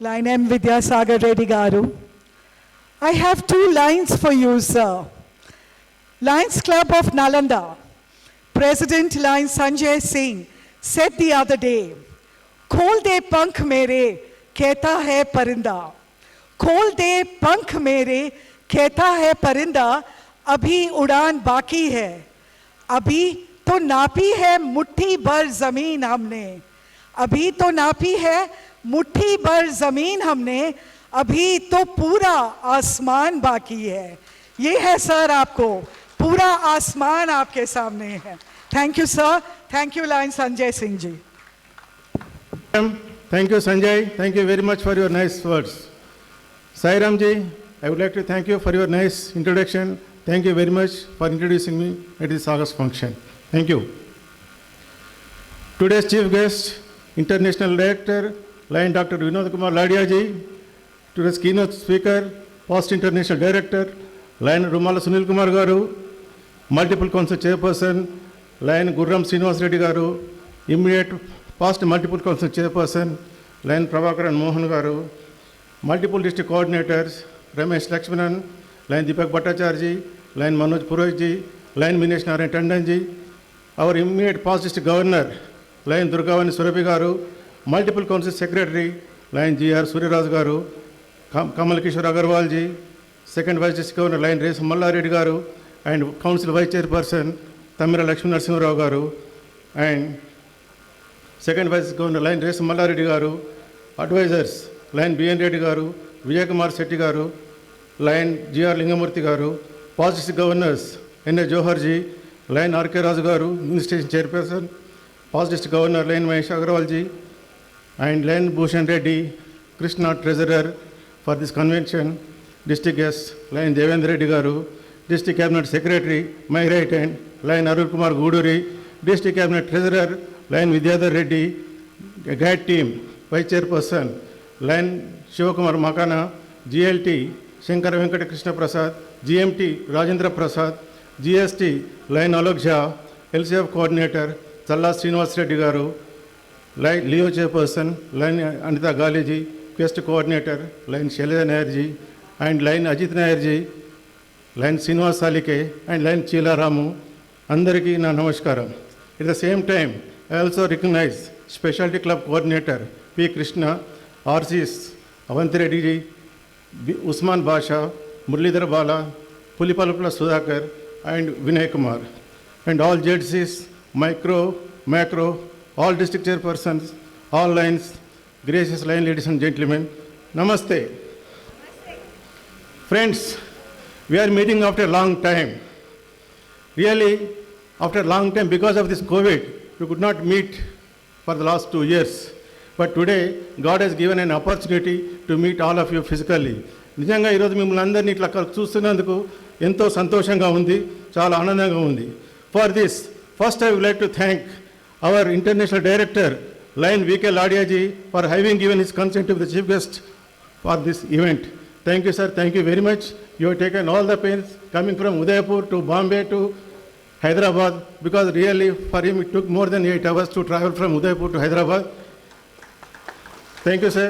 Line M. Vidyasagar Reddy Garu. I have 2 lines for you, sir. Lions Club of Nalanda, President Lions Sanjay Singh said the other day, "Khol de pankh mere, kehta hai parinda. Khol de pankh mere, kehta hai parinda. Abhi उड़ान बाकी है. अभी तो नापी है मुट्ठी भर जमीन हमने. अभी तो नापी है मुट्ठी भर जमीन हमने. अभी तो पूरा आसमान बाकी है." ये है सर, आपको पूरा आसमान आपके सामने है. Thank you sir. Thank you line Sanjay Singh ji. Thank you, Sanjay. Thank you very much for your nice words. Sai Ram ji, I would like to thank you for your nice introduction. Thank you very much for introducing me at this August function. Thank you. Today's chief guest, International Director, Lion Dr. Vinod Kumar Ladia ji. Today's keynote speaker, Past International Director, Lion Rumala Sunil Kumar Garu. Multiple Council Chairperson, Lion Gurram Srinivas Reddy Garu. Immediate past multiple council chairperson, Lion Prabhakaran Mohan Garu, multiple district coordinators, Ramesh Lakshmanan, Lion Deepak Bhattacharya, Lion Manoj Purohit, Lion Minesh Narayan Tandon, our immediate past district governor, Lion Durgavani Surabhi Garu, multiple council secretary, Lion G.R. Suryaraj Garu, Kamal Kishore Agarwal ji, second vice district governor, Lion Res Malla Reddy Garu, and council vice chairperson, Tamira Lakshmi Narasimha Rao Garu, and second vice governor, Lion Res Malla Reddy Garu, advisors, Lion B.N. Reddy Garu, Vijay Kumar Shetty Garu, Lion G.R. Lingamurthy Garu, past district governors, N.A. Johar ji, Lion R.K. Raju Garu, Ministration Chairperson, past district governor, Lion Mahesh Agarwal ji, and Lion Bhushan Reddy, Krishna Treasurer for this convention, district guest, Lion Devendra Reddy Garu, district cabinet secretary, my right hand, Lion Arul Kumar Guduri, district cabinet treasurer, Lion Vidyadhar Reddy, guide team, vice chairperson, Lion Shivakumar Makana, GLT, Shankar Venkata Krishna Prasad, GMT, Rajendra Prasad, GST, Lion Alok Jha, LCF coordinator, Challa Srinivas Reddy Garu, Lion Leo chairperson, Lion Anita Galiji, quest coordinator, Lion Shailaja Nair ji, and Lion Ajit Nair ji, Lion Srinivas Salike, and Lion Chila Ramu, Andariki na Namaskaram. At the same time, I also recognize Specialty Club Coordinator P. Krishna, RCs Avanti Reddy ji, Usman Basha, Murlidhar Bala, Pulipalupla Sudhakar, and Vinay Kumar. And all JDCs, micro, macro, all district chairpersons, all lines, gracious line ladies and gentlemen, Namaste. Friends, we are meeting after a long time. Really, after a long time, because of this COVID, we could not meet for the last 2 years. But today, God has given an opportunity to meet all of you physically. నిజంగా ఈరోజు మిమ్మల్ని అందరినీ ఇట్లా చూస్తున్నందుకు ఎంతో సంతోషంగా ఉంది, చాలా ఆనందంగా ఉంది. For this, first I would like to thank our international director, Lion V.K. Ladia ji, for having given his consent to the chief guest for this event. Thank you, sir. Thank you very much. You have taken all the pains coming from Udaipur to Bombay to Hyderabad, because really for him it took more than 8 hours to travel from Udaipur to Hyderabad. Thank you, sir.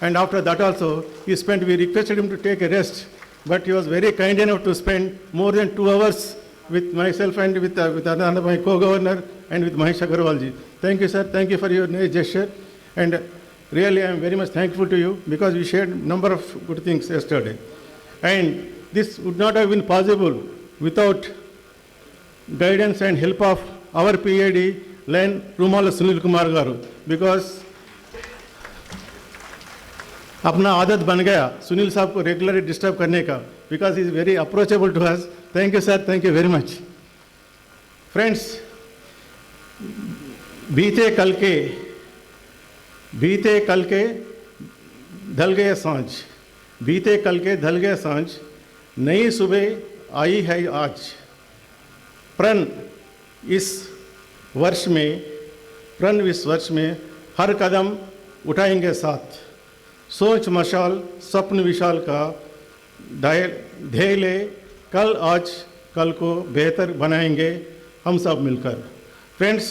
And after that also, we requested him to take a rest, but he was very kind enough to spend more than 2 hours with myself and with another, my co-governor, and with Mahesh Agarwal ji. Thank you, sir. Thank you for your nice gesture. And really, I am very much thankful to you, because we shared a number of good things yesterday. And this would not have been possible without guidance and help of our PAD, Lion Rumala Sunil Kumar Garu, because अपना आदत बन गया सुनील साहब को regularly disturb करने का, because is very approachable to us. Thank you sir, thank you very much. Friends, बीते कल के ढल गए सांझ, बीते कल के ढल गए सांझ, नई सुबह आई है आज. प्रण इस वर्ष में हर कदम उठाएंगे साथ. सोच मशाल स्वप्न विशाल का ध्येय ले, कल आज कल को बेहतर बनाएंगे हम सब मिलकर. फ्रेंड्स,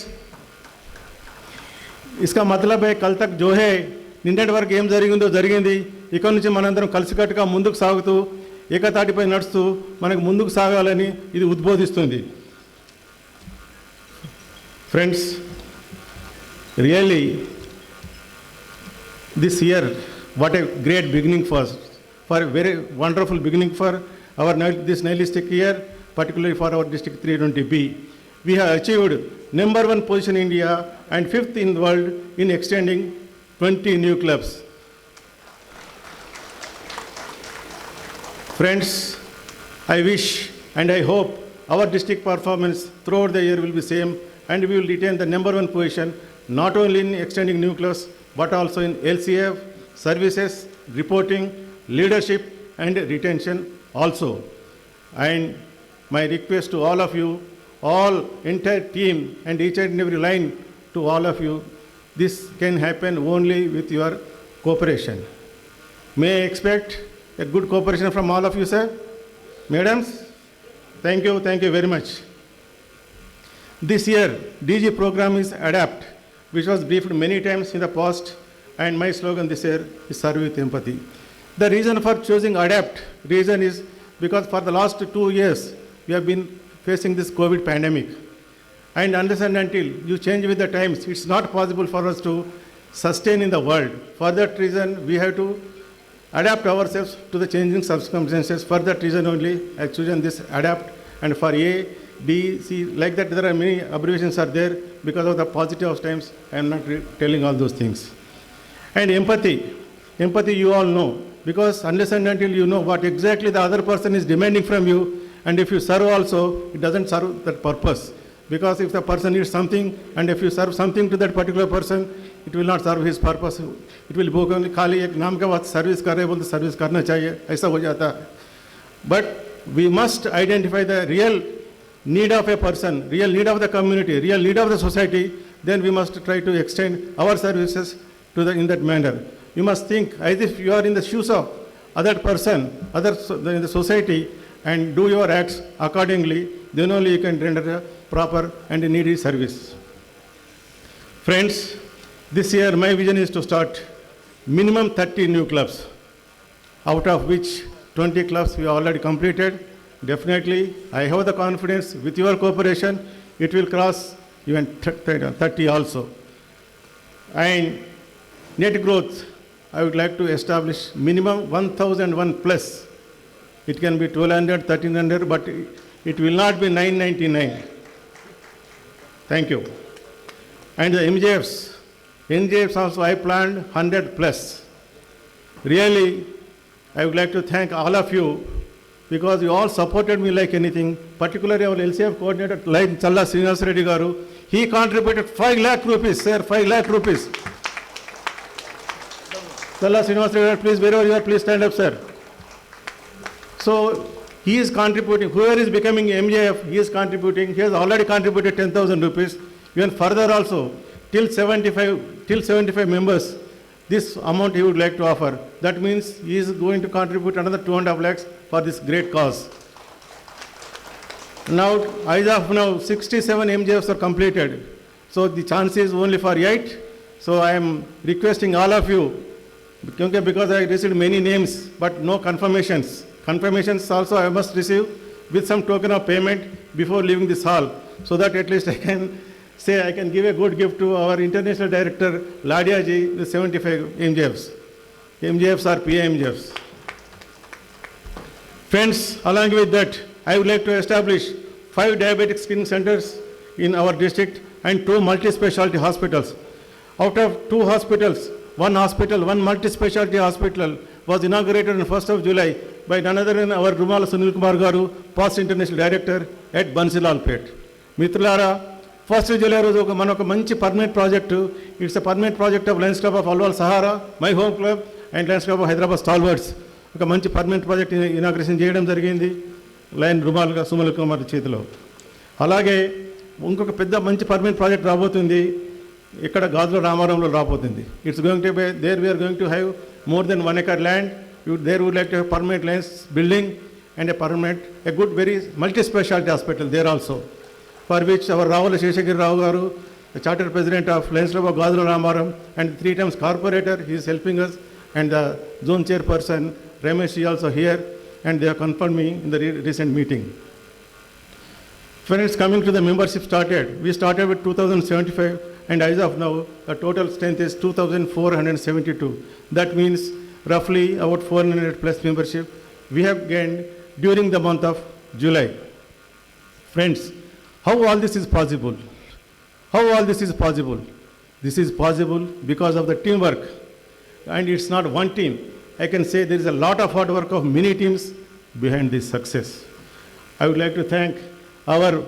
इसका मतलब है कल तक जो है నిన్నటి వరకు ఏం జరిగిందో జరిగింది. ఇక్కడి నుంచి మనందరం కలిసికట్టుగా ముందుకు సాగుతూ ఏకతాటిపై నడుస్తూ మనకు ముందుకు సాగాలని ఇది ఉద్బోధిస్తుంది. Friends, really this year, what a great beginning for a very wonderful beginning for our this nihilistic year, particularly for our District 320B. We have achieved number 1 position in India and 5th in the world in extending 20 new clubs. Friends, I wish and I hope our district performance throughout the year will be same, and we will retain the number 1 position not only in extending new clubs but also in LCF, services, reporting, leadership and retention also. And my request to all of you, all entire team and each and every line, to all of you, this can happen only with your cooperation. May I expect a good cooperation from all of you, sir? Madams, thank you very much. This year, DG program is ADAPT, which was briefed many times in the past, and my slogan this year is Serve with Empathy. The reason for choosing ADAPT is because for the last 2 years, we have been facing this COVID pandemic. And unless and until you change with the times, it's not possible for us to sustain in the world. For that reason, we have to adapt ourselves to the changing circumstances. For that reason only, I have chosen this ADAPT. And for A, D, C, like that, there are many abbreviations are there because of the positive of times. I am not telling all those things. And empathy you all know, because unless and until you know what exactly the other person is demanding from you, and if you serve also, it doesn't serve that purpose. Because if the person needs something, and if you serve something to that particular person, it will not serve his purpose. It will go only खाली एक नाम के बाद service कर रहे बोलते service करना चाहिए, ऐसा हो जाता है. But we must identify the real need of a person, real need of the community, real need of the society. Then we must try to extend our services to in that manner. You must think as if you are in the shoes of other person, in the society, and do your acts accordingly. Then only you can render a proper and needy service. Friends, this year my vision is to start minimum 30 new clubs, out of which 20 clubs we already completed. Definitely, I have the confidence with your cooperation, it will cross even 30 also. And net growth, I would like to establish minimum 1,001 plus. It can be 1,200, 1,300, but it will not be 999. Thank you. And the NJFs also I planned 100 plus. Really, I would like to thank all of you because you all supported me like anything, particularly our LCF coordinator, like Challa Srinivas Reddy Garu. He contributed 5 lakh rupees, sir, 5 lakh rupees. Challa Srinivas Reddy, please, wherever you are, please stand up, sir. So, he is contributing, whoever is becoming MJF, he is contributing, he has already contributed 10,000 rupees. Even further also, till 75 members, this amount he would like to offer. That means he is going to contribute another 2.5 lakhs for this great cause. Now, as of now, 67 MJFs are completed. So the chance is only for 8. So I am requesting all of you, because I received many names, but no confirmations. Confirmations also I must receive with some token of payment before leaving this hall, so that at least I can say I can give a good gift to our international director, Ladia ji, with 75 MJFs. MJFs are PA MJFs. Friends, along with that, I would like to establish 5 diabetic screening centers in our district and 2 multi-specialty hospitals. Out of 2 hospitals, one multi-specialty hospital was inaugurated on 1st of July by none other than our Rumala Sunil Kumar Garu, past international director at Bansilalpet. Mitralara, 1st July రోజు మనకు మంచి permanent project. It's a permanent project of Lions club of Alwal Sahara, my home club and Lions club of Hyderabad stalwarts. ఒక మంచి permanent project inauguration చేయడం జరిగింది lion రుమాల్గా సుమల్ Kumar చేతిలో. అలాగే ఇంకొక పెద్ద మంచి పర్మనెంట్ ప్రాజెక్ట్ రాబోతుంది ఇక్కడ గాజుల రామారంలో రాబోతుంది. It's going to be there we are going to have more than 1 acre land. There would like to have permanent lions building and a good very multi-specialty hospital there also, for which our Ravala Sheshagiri Rao Garu the chartered president of Lions Club of Gadru Ramaram, and 3 times corporator. He is helping us, and the zone chairperson Ramesh is also here, and they have confirmed me in the recent meeting. Friends, coming to the membership started, we started with 2075, and as of now, the total strength is 2,472. That means roughly about 400 plus membership we have gained during the month of July. Friends, how all this is possible? How all this is possible? This is possible because of the teamwork. And it's not one team. I can say there is a lot of hard work of many teams behind this success. I would like to thank our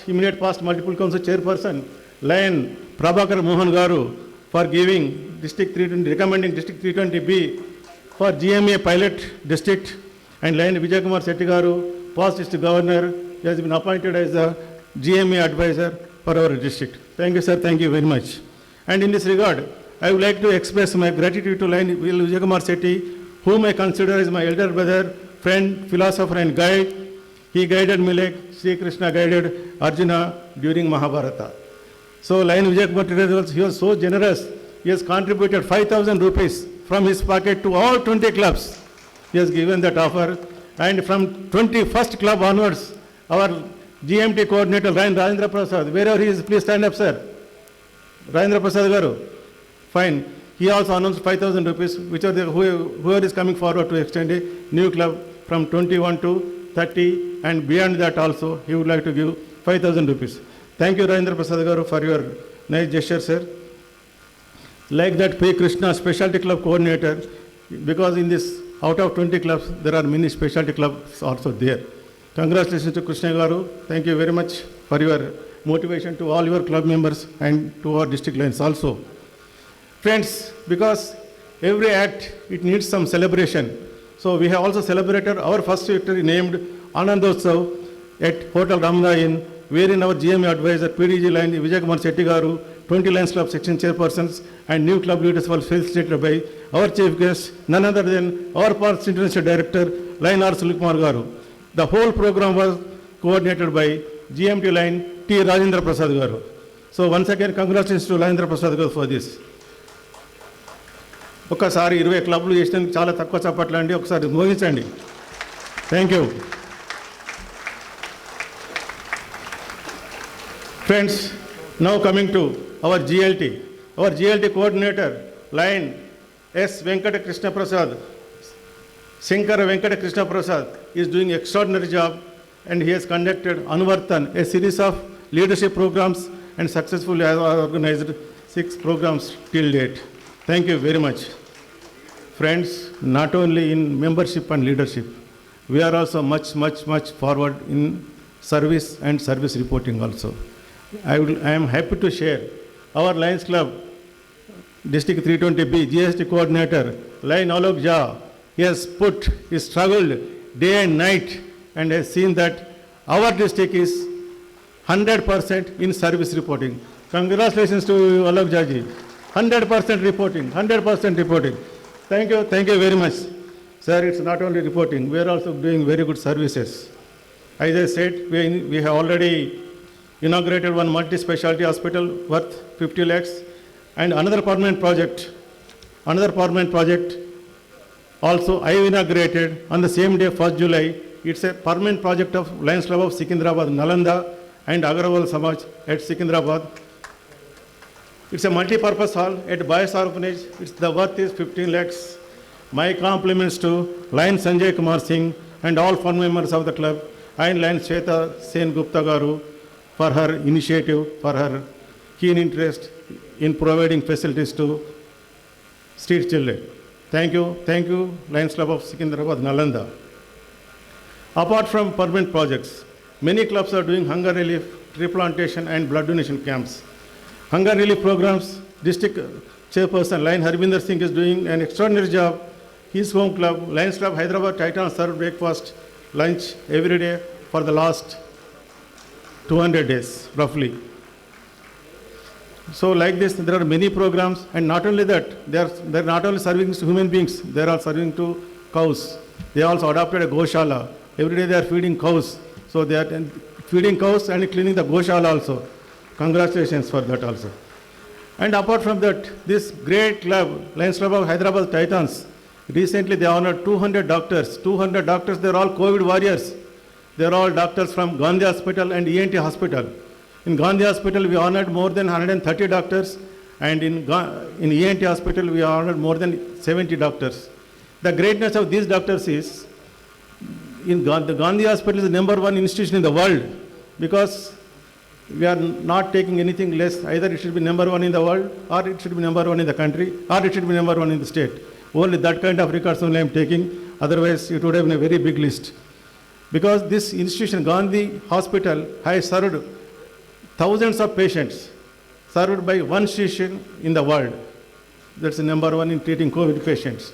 immediate past multiple council chairperson, Lion Prabhakar Mohan Garu, for giving recommending District 320B for GMA pilot district, and Lion Vijay Kumar Shetty Garu, past district governor, he has been appointed as the GMA advisor for our district. Thank you, sir. Thank you very much. And in this regard, I would like to express my gratitude to Lion Vijay Kumar Shetty, whom I consider as my elder brother, friend, philosopher, and guide. He guided me like Sri Krishna guided Arjuna during Mahabharata. So Lion Vijay Kumar Shetty, he was so generous. He has contributed 5,000 rupees from his pocket to all 20 clubs. He has given that offer. And from 21st club onwards, our GMT coordinator, Ryan Rajendra Prasad, wherever he is, please stand up, sir. Rajendra Prasad Garu. Fine. He also announced 5,000 rupees, which are whoever is coming forward to extend a new club from 21 to 30, and beyond that also, he would like to give 5,000 rupees. Thank you, Rajendra Prasad Garu, for your nice gesture, sir. Like that, P. Krishna, Specialty Club Coordinator, because in this, out of 20 clubs, there are many specialty clubs also there. Congratulations to Krishna Garu. Thank you very much for your motivation to all your club members and to our district lines also. Friends, because every act, it needs some celebration. So we have also celebrated our first victory named Anandotsav at Hotel Ramda Inn, wherein our GMA advisor, PDG Line, Vijay Kumar Shetty Garu, 20 Lions Club section chairpersons and new club leaders were felicitated by our chief guest, none other than our past international director, Line R. Sulikumar Garu. The whole program was coordinated by GMT Line T. Rajendra Prasad Garu. So once again, congratulations to Rajendra Prasad Garu for this. ఒకసారి 20 క్లబ్లు చేసినందుకు చాలా తక్కువ చప్పట్లు అండి, ఒకసారి మోగించండి. Thank you. Friends, now coming to our GLT coordinator, Lion S. Venkata Krishna Prasad, Shankara Venkata Krishna Prasad is doing extraordinary job, and he has conducted Anuvartan, a series of leadership programs, and successfully organized 6 programs till date. Thank you very much. Friends, not only in membership and leadership, we are also much forward in service and service reporting also. I am happy to share our Lions Club District 320B GST coordinator, Lion Alok Jha. He struggled day and night and has seen that our district is 100% in service reporting. Congratulations to Alok Jha ji. 100% reporting. Thank you very much. Sir, it's not only reporting, we are also doing very good services. As I said, we have already inaugurated one multi-specialty hospital worth 50 lakhs and another permanent project also I inaugurated on the same day, 1st July. It's a permanent project of Lions Club of Secunderabad, Nalanda and Agrawal Samaj at Secunderabad. It's a multi-purpose hall at Bayas Orphanage. The worth is 15 lakhs. My compliments to Lion Sanjay Kumar Singh and all fund members of the club and Lion Shweta Sen Gupta Garu for her initiative, for her keen interest in providing facilities to street children. Thank you, Lions Club of Secunderabad, Nalanda. Apart from permanent projects, many clubs are doing hunger relief, tree plantation and blood donation camps. Hunger relief programs, district chairperson Lion Harbinder Singh is doing an extraordinary job. His home club, Lions Club Hyderabad Titan, served breakfast, lunch every day for the last 200 days, roughly. So like this, there are many programs, and not only that, they're not only serving to human beings, they are serving to cows. They also adopted a Goshala. Every day they are feeding cows. So they are feeding cows and cleaning the Goshala also. congratulations for that also. And apart from that, this great club, Lions Club of Hyderabad Titans, recently they honored 200 doctors. 200 doctors, they're all COVID warriors. They're all doctors from Gandhi Hospital and ENT Hospital. In Gandhi Hospital, we honored more than 130 doctors, and in ENT Hospital, we honored more than 70 doctors. The greatness of these doctors is, the Gandhi Hospital is the number one institution in the world, because we are not taking anything less. Either it should be number one in the world, or it should be number one in the country, or it should be number one in the state. Only that kind of records only I am taking. Otherwise, it would have been a very big list. Because this institution, Gandhi Hospital, has served thousands of patients, served by one institution in the world. That's the number one in treating COVID patients.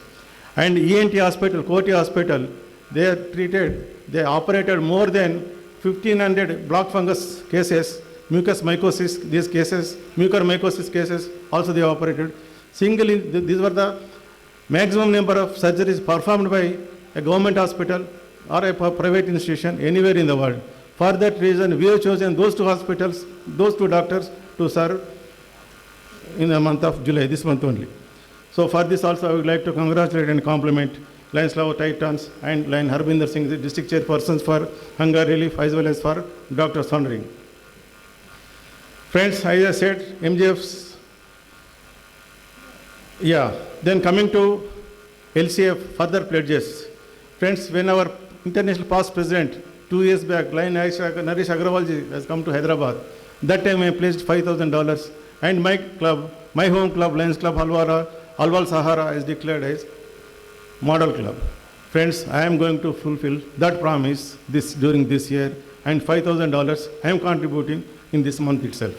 And ENT Hospital, Koti Hospital, they operated more than 1,500 block fungus cases, mucous mycosis, these cases, mucormycosis cases, also they operated. These were the maximum number of surgeries performed by a government hospital or a private institution anywhere in the world. For that reason, we have chosen those two hospitals, those two doctors to serve in the month of July, this month only. So for this also, I would like to congratulate and compliment Lions Club of Titans and Lion Harbinder Singh, the district chairpersons for hunger relief, as well as for Dr. Sondering. Friends, as I said, MGF's, then coming to LCF further pledges. Friends, when our international past president, 2 years back, Lion Naresh Agrawal ji has come to Hyderabad, that time I pledged $5,000, and my club, my home club, Lions Club Halwara, Alwal Sahara, is declared as model club. Friends, I am going to fulfill that promise during this year, and $5,000 I am contributing in this month itself.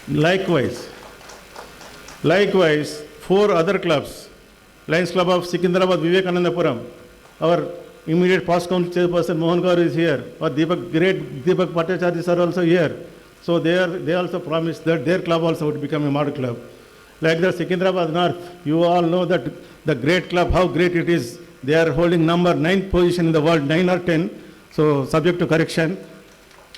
Likewise, 4 other clubs, Lions Club of Secunderabad Vivekanandapuram, our immediate past council chairperson Mohan Gaur is here, or great Deepak Bhattacharya are also here. So they also promised that their club also would become a model club. Like the Secunderabad North, you all know that the great club, how great it is. They are holding number 9th position in the world, 9 or 10, so subject to correction.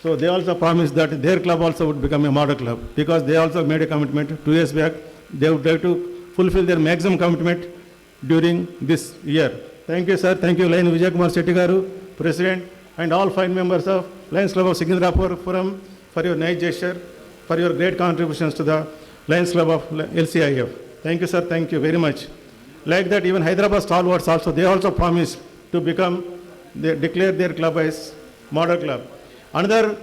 So they also promised that their club also would become a model club, because they also made a commitment 2 years back. They would like to fulfill their maximum commitment during this year. Thank you, sir. Thank you, Lion Vijay Kumar Shetty Garu, President, and all 5 members of Lions Club of Secunderabad for your nice gesture, for your great contributions to the Lions Club of LCIF. Thank you, sir. Thank you very much. Like that, even Hyderabad stalwarts also, they also promised to they declare their club as model club. Another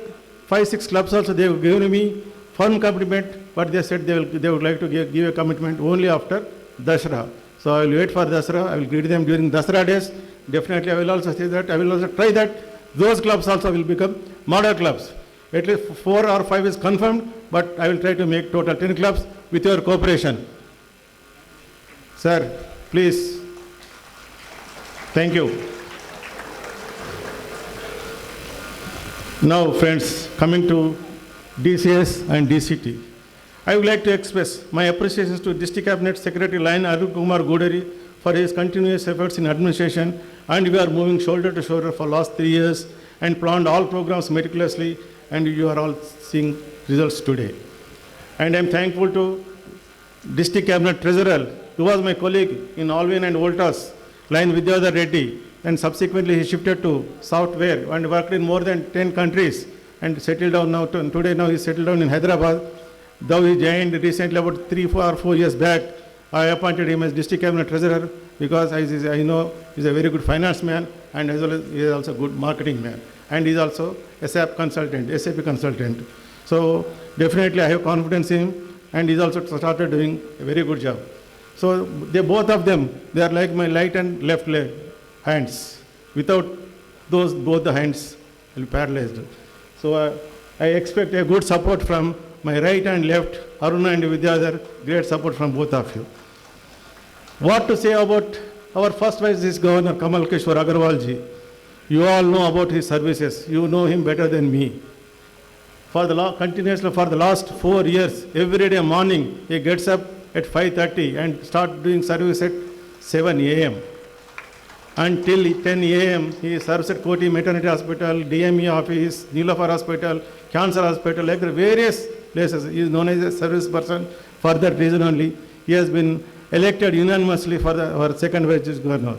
5-6 clubs also, they have given me firm commitment, but they said they would like to give a commitment only after Dasara. So I will wait for Dasara. I will greet them during Dasara days. Definitely, I will also say that. I will also try that. Those clubs also will become model clubs. At least 4 or 5 is confirmed, but I will try to make total 10 clubs with your cooperation. Sir, please. Thank you. Now, friends, coming to DCS and DCT. I would like to express my appreciations to District Cabinet Secretary Lion Arun Kumar Goderi for his continuous efforts in administration, and we are moving shoulder to shoulder for last 3 years and planned all programs meticulously, and you are all seeing results today. And I am thankful to District Cabinet Treasurer, who was my colleague in Alvin and Voltas, Lion Vidyadhar Reddy, and subsequently he shifted to software and worked in more than 10 countries and settled down now. Today now he is settled down in Hyderabad. Though he joined recently about 3 or 4 years back, I appointed him as District Cabinet Treasurer because I know he's a very good finance man, and as well as he is also a good marketing man. And he is also a SAP consultant. So definitely I have confidence in him, and he's also started doing a very good job. So both of them, they are like my right and left hands. Without both the hands will be paralyzed. So I expect a good support from my right and left, Aruna and Vidyadhar, great support from both of you. What to say about our first Vice Governor, Kamal Kishore Agarwal ji? You all know about his services. You know him better than me. Continuously for the last 4 years, every day morning, he gets up at 5:30 and start doing service at 7 a.m. until 10 a.m. He serves at Koti Maternity Hospital, DME office, Nilafar Hospital, Cancer Hospital, like various places. He is known as a service person for that reason only. He has been elected unanimously for our second vice governor.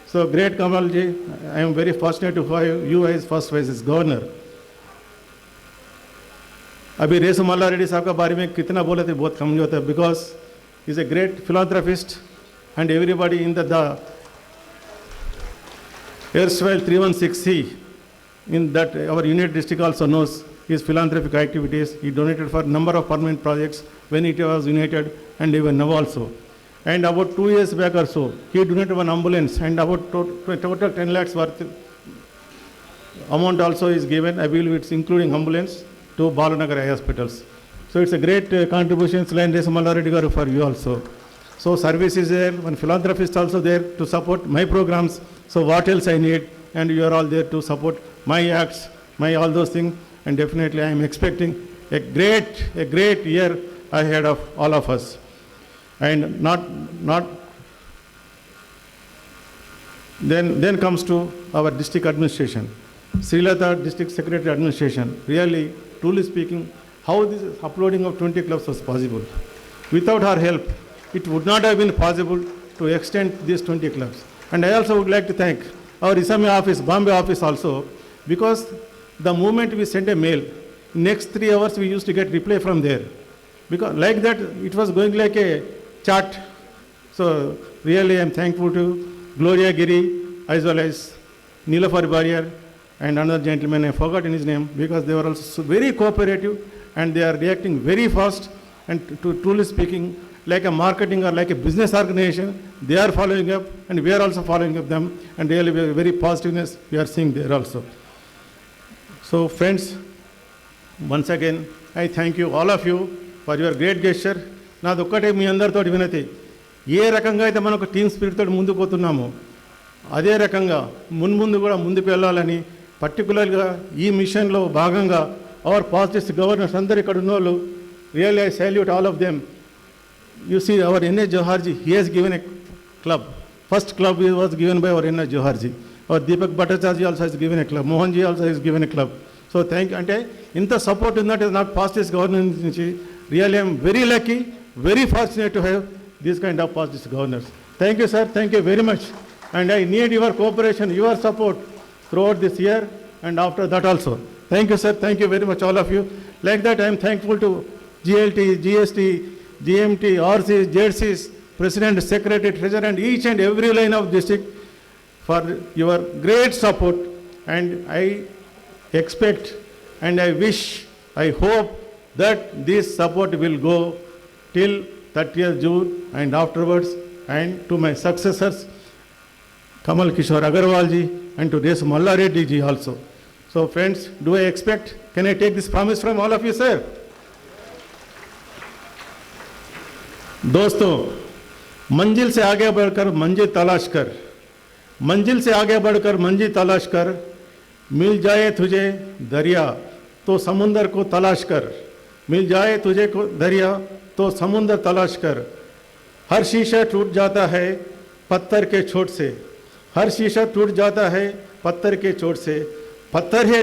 So great Kamalji, I am very fortunate to have you as first vice governor. अभी रेसु मल्ला रेड्डी साहब का बारे में कितना बोले थे बहुत कम होता है because he is a great philanthropist and everybody in the erstwhile 316C in that our unit district also knows his philanthropic activities. He donated for number of permanent projects when it was united and even now also. And about 2 years back or so, he donated one ambulance and about total 10 lakhs worth amount also is given. I believe it's including ambulance to Balanagar Eye Hospitals. So it's a great contribution, Line Resamala Reddy garu, for you also. So service is there, one philanthropist also there to support my programs. So what else I need? And you are all there to support my acts, my all those things. And definitely I am expecting a great year ahead of all of us. And then comes to our district administration. Srilata District Secretary Administration, really, truly speaking, how this uploading of 20 clubs was possible. Without her help, it would not have been possible to extend these 20 clubs. And I also would like to thank our Isami office, Bombay office also, because the moment we send a mail, next 3 hours we used to get reply from there. Because like that, it was going like a chat. So really I am thankful to Gloria Giri as well as Nilafar Barrier and another gentleman, I forgotten his name, because they were also very cooperative and they are reacting very fast. And to truly speaking, like a marketing or like a business organization, they are following up and we are also following up them, and really very positiveness we are seeing there also. So friends, once again, I thank you, all of you, for your great gesture. నాది ఒక్కటే మీ అందరితో వినతి, ఏ రకంగా అయితే మనకు team spirit తోటి ముందుకు పోతున్నామో అదే రకంగా ముందు కూడా ముందుకు వెళ్ళాలని, పర్టికులర్గా ఈ మిషన్లో భాగంగా అవర్ పాస్ట్ గవర్నర్స్ అందరు ఇక్కడ ఉన్న వాళ్ళు, really I salute all of them. You see our N.A. Johar ji, he has given a club. First club was given by our N.A. Johar ji. Our Deepak Bhattacharya also has given a club. Mohan ji also has given a club. So thank you. Ante inta support unnattu నాకు past governance నుంచి really I am very lucky, very fortunate to have this kind of past governors. Thank you sir, thank you very much. And I need your cooperation, your support throughout this year and after that also. Thank you sir, thank you very much all of you. Like that I am thankful to GLT, GST, GMT, RCs, JCs, President, Secretary, Treasurer, and each and every line of district for your great support. And I expect and I wish, I hope that this support will go till 30th June and afterwards, and to my successors, Kamal Kishore Agarwal ji and to Resu Malla Reddy ji also. So friends, do I expect, can I take this promise from all of you, sir? दोस्तों, मंजिल से आगे बढ़कर मंजिल तलाश कर, मंजिल से आगे बढ़कर मंजिल तलाश कर, मिल जाए तुझे दरिया तो समुंदर को तलाश कर, मिल जाए तुझे को दरिया तो समुंदर तलाश कर. हर शीशा टूट जाता है पत्थर के चोट से, हर शीशा टूट जाता है पत्थर के चोट से, पत्थर ही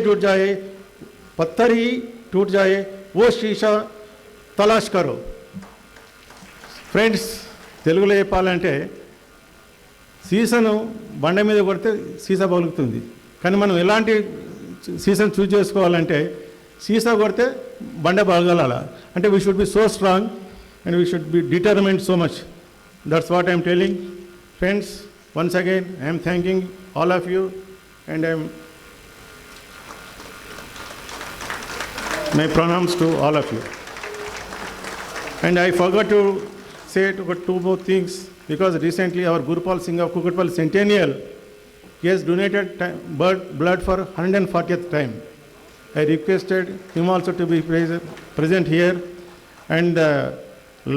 टूट जाए वो शीशा तलाश करो. ఫ్రెండ్స్, తెలుగులో చెప్పాలంటే సీసాను బండ మీద కొడితే సీసా పలుకుతుంది, కానీ మనం ఎలాంటి సీసాను చూజ్ చేసుకోవాలంటే సీసా కొడితే బండ పగలాల అంటే we should be so strong and we should be determined so much. That's what I'm telling. Friends, once again I'm thanking all of you and I'm my ప్రణామ్స్ to all of you. And I forgot to say two more things, because recently our Gurupal Singh of Kukatpally Centennial, he has donated blood for 140th time. I requested him also to be present here, and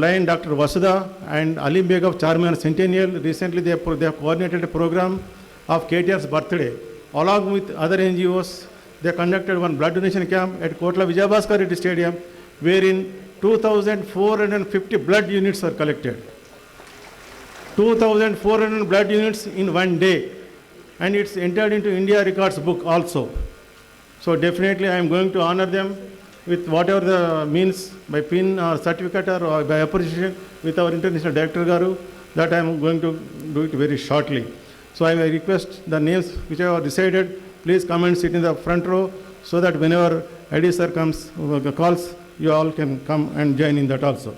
line Dr. Vasudha and Ali Beg of Charminar Centennial, recently they have coordinated a program of KTR's birthday. Along with other NGOs, they conducted one blood donation camp at Kotla Vijayabhaskar Reddy Stadium, wherein 2,450 blood units were collected. 2,400 blood units in one day. and it's entered into India Records book also. So definitely I am going to honor them with whatever the means, by pin or certificate or by appreciation with our international director Garu, that I am going to do it very shortly. So I will request the names which I have decided, please come and sit in the front row so that whenever Eddie sir comes, calls, you all can come and join in that also.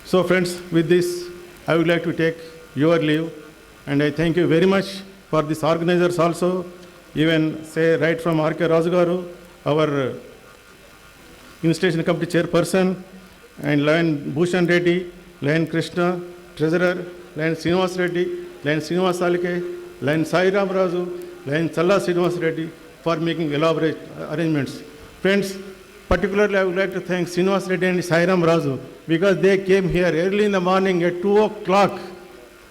So friends, with this, I would like to take your leave, and I thank you very much for these organizers also, even say right from R.K. Raju, our installation committee chairperson, and Lion Bhushan Reddy, Lion Krishna, treasurer, Lion Srinivas Reddy, Lion Srinivas Salike, Lion Sai Ram Raju, Lion Challa Srinivas Reddy for making elaborate arrangements. Friends, particularly I would like to thank Srinivas Reddy and Sai Ram Raju because they came here early in the morning at 2 o'clock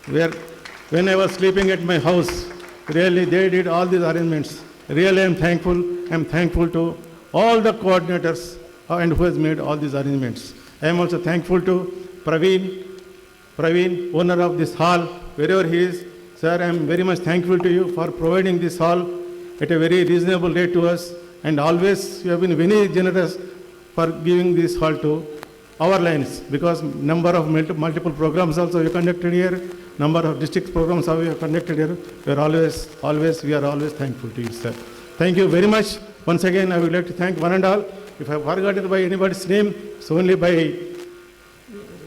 when I was sleeping at my house. Really, they did all these arrangements. Really, I am thankful. I am thankful to all the coordinators and who has made all these arrangements. I am also thankful to Praveen, owner of this hall, wherever he is. Sir, I am very much thankful to you for providing this hall at a very reasonable rate to us, and always you have been very generous for giving this hall to our lines, because number of multiple programs also you conducted here, number of district programs we have conducted here. We are always thankful to you, sir. Thank you very much. Once again, I would like to thank one and all. If I have forgotten by anybody's name, it's only by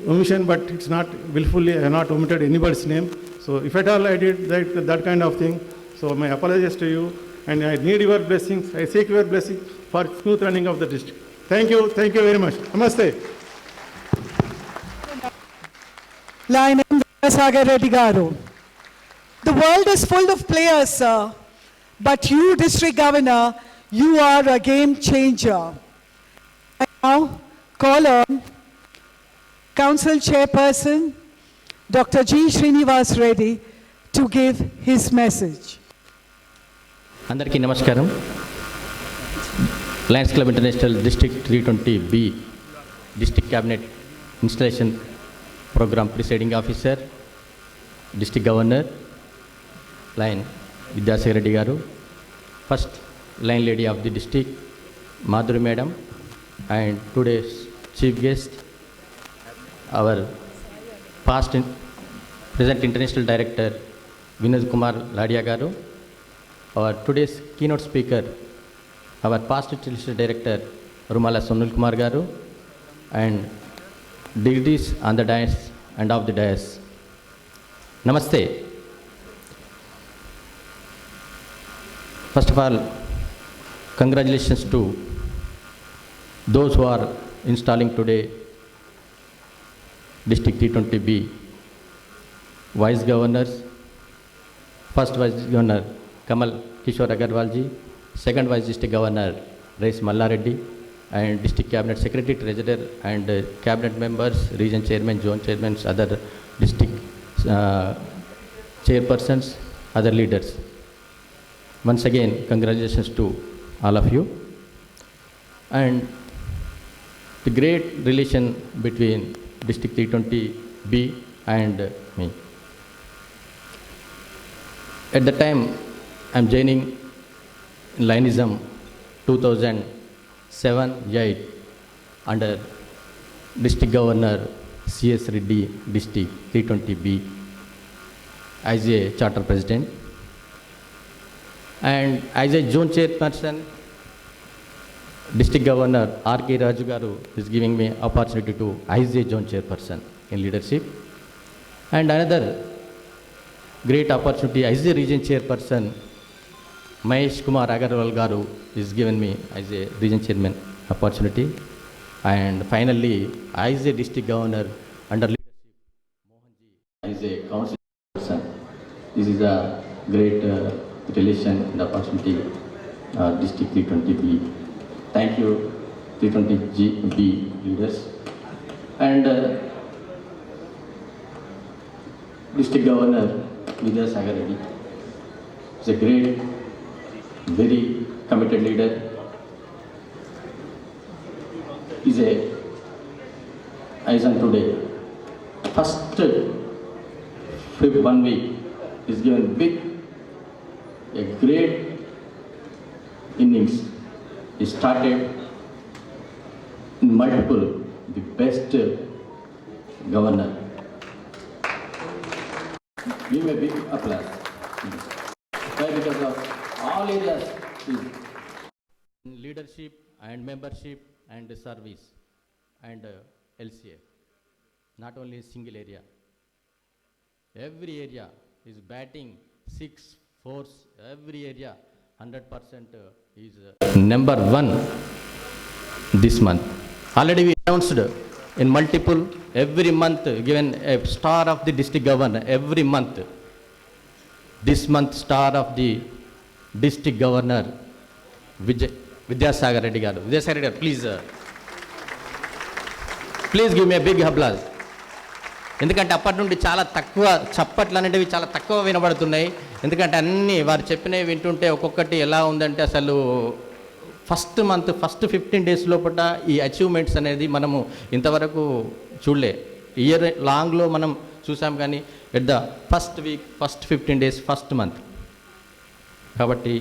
omission, but it's not willfully. I have not omitted anybody's name. So if at all I did that kind of thing, so my apologies to you, and I need your blessings. I seek your blessing for smooth running of the district. Thank you very much. Namaste. Lion Sagar Reddy Garu. The world is full of players, sir, but you, District Governor, you are a game changer. I now call on Council Chairperson, Dr. G. Srinivas Reddy, to give his message. అందరికీ నమస్కారం. Lions club international district 320B district cabinet installation programme presiding officer, district governor lion Vidyasagar Reddy garu, first line lady of the district Madhuri madam, and today's chief guest our past present international director Vinod Kumar Ladia Garu, our today's keynote speaker, our past international director Rumala Sunil Kumar Garu, and deities on the dais and off the dais. Namaste. First of all, congratulations to those who are installing today District 320B Vice Governors. First Vice Governor Kamal Kishore Agarwal ji, second Vice District Governor Rais Malla Reddy, and District Cabinet Secretary, Treasurer, and Cabinet members, Region Chairman, Zone Chairmen, other district chairpersons, other leaders. Once again, congratulations to all of you. And the great relation between District 320B and me. At the time I am joining in Lionism 2007-8 under District Governor C.S. Reddy, District 320B as a Charter President, and as a Zone Chairperson, District Governor R.K. Raju Garu is giving me opportunity to as a Zone Chairperson in leadership, and another great opportunity as a Region Chairperson, Mahesh Kumar Agarwal Garu is given me as a Region Chairman opportunity, and finally as a District Governor under leadership Mohanji as a Council Person. This is a great relation and opportunity, District 320B. Thank you 320B leaders, and District Governor Vidyasagar Reddy is a great, very committed leader. Is a, as on today, first 1 week is given big a great innings. He started in multiple, the best governor. Give a big applause. Why? Because of all areas is leadership and membership and service and LCA. Not only a single area. Every area is batting 6 fours. Every area 100% is number one this month. Already we announced in multiple every month given a star of the district governor every month. This month star of the district governor Vidyasagar Reddy garu. Vidyasagar Reddy garu, please give me a big applause. ఎందుకంటే అప్పటి నుండి చాలా తక్కువ చప్పట్లు అనేటివి చాలా తక్కువ వినబడుతున్నాయి. ఎందుకంటే అన్నీ వారు చెప్పినవి వింటుంటే ఒక్కొక్కటి ఎలా ఉందంటే అసలు ఫస్ట్ మంత్ ఫస్ట్ 15 days లోపల ఈ అచీవ్మెంట్స్ అనేది మనము ఇంతవరకు చూడలే. ఇయర్ లాంగ్లో మనం చూసాం కానీ at the first week first 15 days first month. కాబట్టి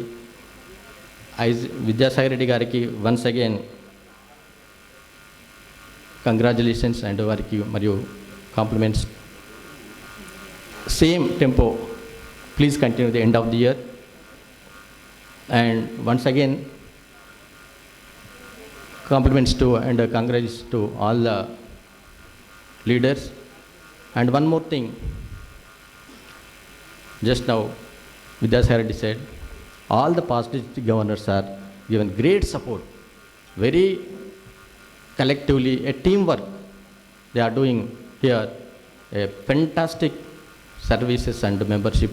విద్యాసాగర్ రెడ్డి గారికి వన్స్ అగైన్ కంగ్రాచులేషన్స్ అండ్ వారికి మరియు compliments. Same tempo, please continue the end of the year. And once again, compliments to and congrats to all the leaders. And one more thing, just now Vidyasagar Reddy said, all the past district governors are given great support, very collectively, a teamwork they are doing here, a fantastic services and membership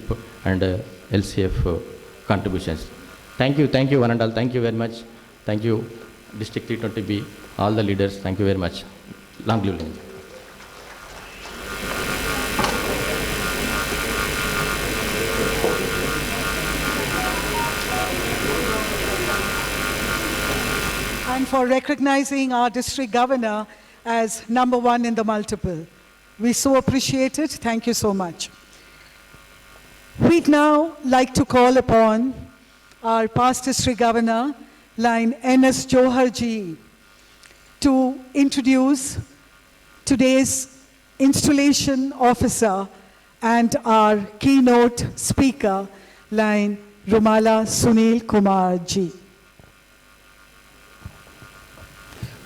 and LCF contributions. Thank you one and all. Thank you very much. Thank you District 320B, all the leaders. Thank you very much. Long live Lindsay. And for recognizing our district governor as number one in the multiple. We so appreciate it. Thank you so much. We'd now like to call upon our past district governor, line N.S. Johar ji, to introduce today's installation officer and our keynote speaker, line Rumala Sunil Kumar ji.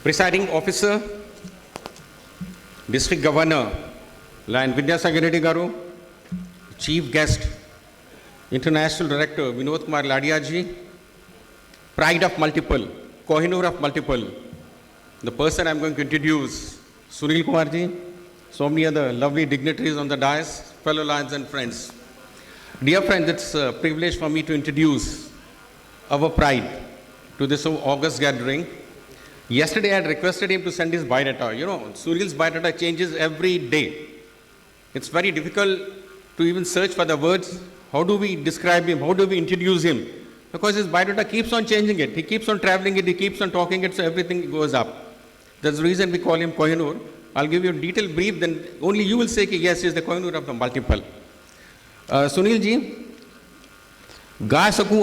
Presiding officer, District Governor, line Vidyasagar Reddy garu, Chief Guest, International Director Vinod Kumar Ladia ji, Pride of Multiple, Kohinoor of Multiple, the person I'm going to introduce, Sunil Kumar ji, so many other lovely dignitaries on the dais, fellow lions and friends. Dear friends, it's a privilege for me to introduce our pride to this August gathering. Yesterday I had requested him to send his biodata. You know, Sunil's biodata changes every day. It's very difficult to even search for the words. How do we describe him? How do we introduce him? Because his biodata keeps on changing it. He keeps on traveling it. He keeps on talking it, so everything goes up. That's the reason we call him Kohinoor. I'll give you a detailed brief, then only you will say, yes, he is the Kohinoor of the multiple. Sunil ji, गा सकूं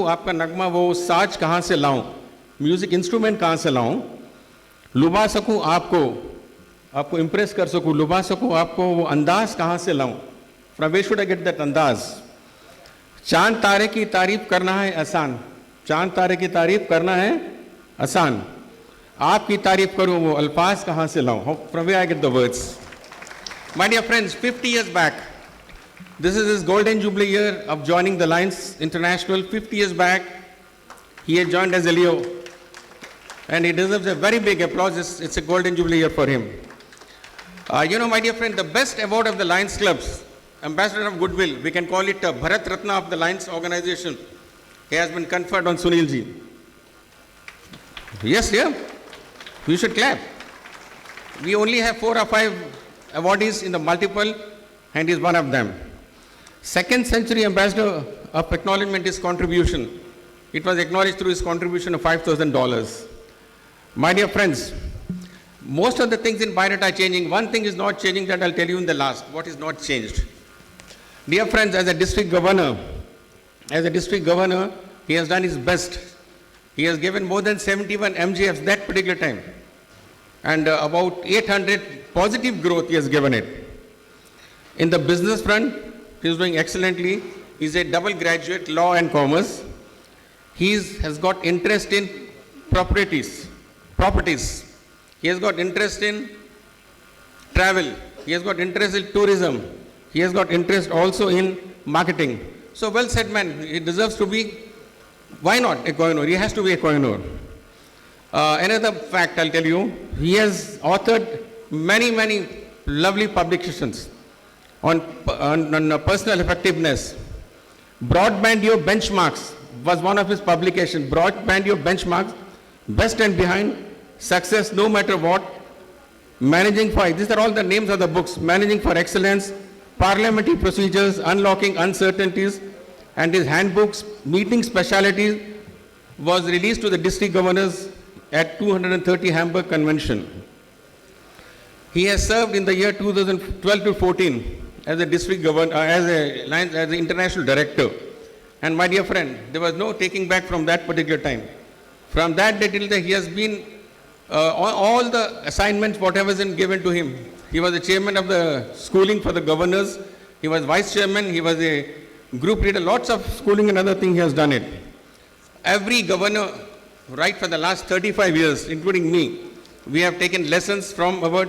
आपका नगमा वो साज कहाँ से लाऊं, music instrument कहाँ से लाऊं, लुभा सकूं आपको इम्प्रेस कर सकूं, लुभा सकूं आपको वो अंदाज कहाँ से लाऊं, from where should I get that अंदाज। चांद तारे की तारीफ करना है आसान, चांद तारे की तारीफ करना है आसान, आपकी तारीफ करूं वो अल्फाज कहाँ से लाऊं, from where I get the words. My dear friends, 50 years back, this is his golden jubilee year of joining the Lions International. 50 years back, he had joined as a Leo, and he deserves a very big applause. It's a golden jubilee year for him. You know, my dear friend, the best award of the Lions clubs, Ambassador of Goodwill, we can call it Bharat Ratna of the Lions organization, he has been conferred on Sunil ji. Yes, yeah, we should clap. We only have 4 or 5 awardees in the multiple, and he is one of them. Second century ambassador of acknowledgement, his contribution. It was acknowledged through his contribution of $5,000. My dear friends, most of the things in biodata are changing. One thing is not changing, that I'll tell you in the last. What is not changed? Dear friends, as a district governor, he has done his best. He has given more than 71 MGFs that particular time. And about 800 positive growth he has given it. In the business front, he is doing excellently. He is a double graduate, law and commerce. He has got interest in properties. He has got interest in travel. He has got interest in tourism. He has got interest also in marketing. So well said man, he deserves to be, why not a Kohinoor? He has to be a Kohinoor. Another fact I'll tell you, he has authored many lovely publications on personal effectiveness. Broadband Your Benchmarks was one of his publications. Broadband Your Benchmarks, best and behind, success no matter what, managing for, these are all the names of the books, managing for excellence, parliamentary procedures, unlocking uncertainties, and his handbooks, meeting specialities, was released to the district governors at 230 Hamburg Convention. He has served in the year 2012 to 14 as a district governor, as an international director. And my dear friend, there was no taking back from that particular time. From that day till he has been, all the assignments, whatever has been given to him. He was the chairman of the schooling for the governors. He was vice chairman. He was a group leader. Lots of schooling and other things he has done it. Every governor, right for the last 35 years, including me, we have taken lessons from our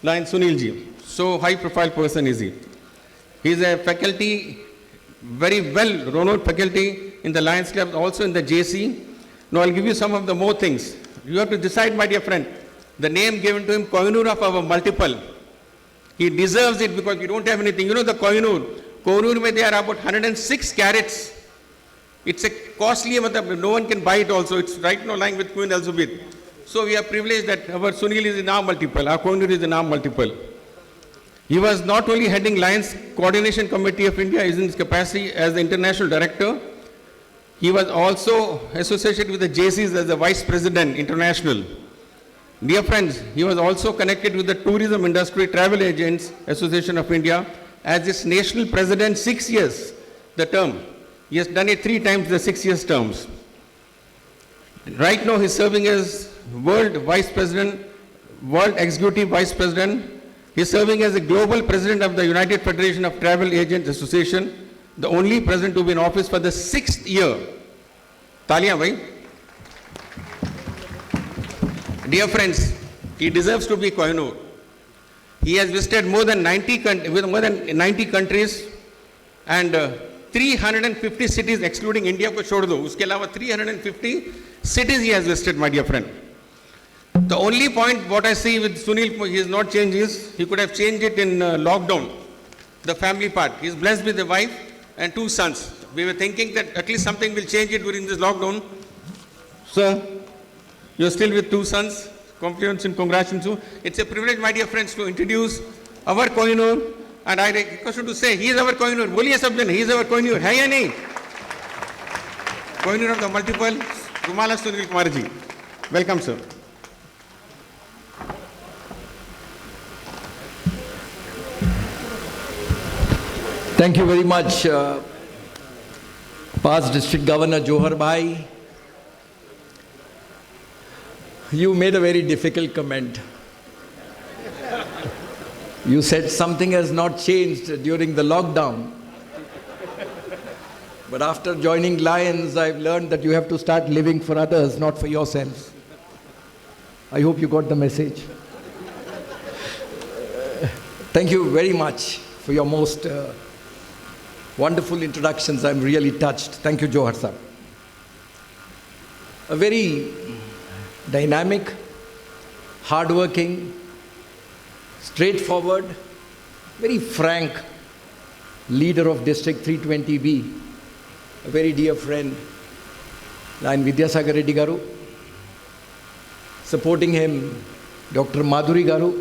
Lion Sunil ji. So high profile person is he. He is a faculty, very well renowned faculty in the Lions Club, also in the JC. Now I'll give you some of the more things. You have to decide, my dear friend, the name given to him, Kohinoor of our multiple. He deserves it because we don't have anything. You know the Kohinoor, there are about 106 carats. It's a costly, no one can buy it also. It's right now lying with Queen Elizabeth. So we are privileged that our Sunil is in our multiple, our Kohinoor is in our multiple. He was not only heading Lions Coordination Committee of India, in his capacity as the international director, he was also associated with the JCs as the vice president international. Dear friends, he was also connected with the Tourism Industry Travel Agents Association of India as its national president 6 years, the term. He has done it 3 times the 6 years terms. Right now he's serving as World Vice President, World Executive Vice President. He's serving as the Global President of the United Federation of Travel Agents Association, the only president to be in office for the 6th year. Taliyan bhai. Dear friends, he deserves to be Kohinoor. He has visited more than 90 countries and 350 cities, excluding India ko chhod do. Uske alawa 350 cities he has visited, my dear friend. The only point what I see with Sunil, he has not changed is, he could have changed it in lockdown, the family part. He is blessed with a wife and 2 sons. We were thinking that at least something will change it during this lockdown. Sir, you are still with 2 sons. Compliments and congratulations. It's a privilege, my dear friends, to introduce our Kohinoor. And I request you to say, he is our Kohinoor. Boliye sab jane, he is our Kohinoor. Hai ya nahi? Kohinoor of the multiple, Rumala Sunil Kumar ji. Welcome, sir. Thank you very much, past District Governor Johar Bhai. You made a very difficult comment. You said something has not changed during the lockdown. But after joining Lions, I've learned that you have to start living for others, not for yourselves. I hope you got the message. Thank you very much for your most wonderful introductions. I'm really touched. Thank you, Johar sir. A very dynamic, hardworking, straightforward, very frank leader of District 320B, a very dear friend, Lion Vidyasagar Reddy Garu. Supporting him, Dr. Madhuri Garu,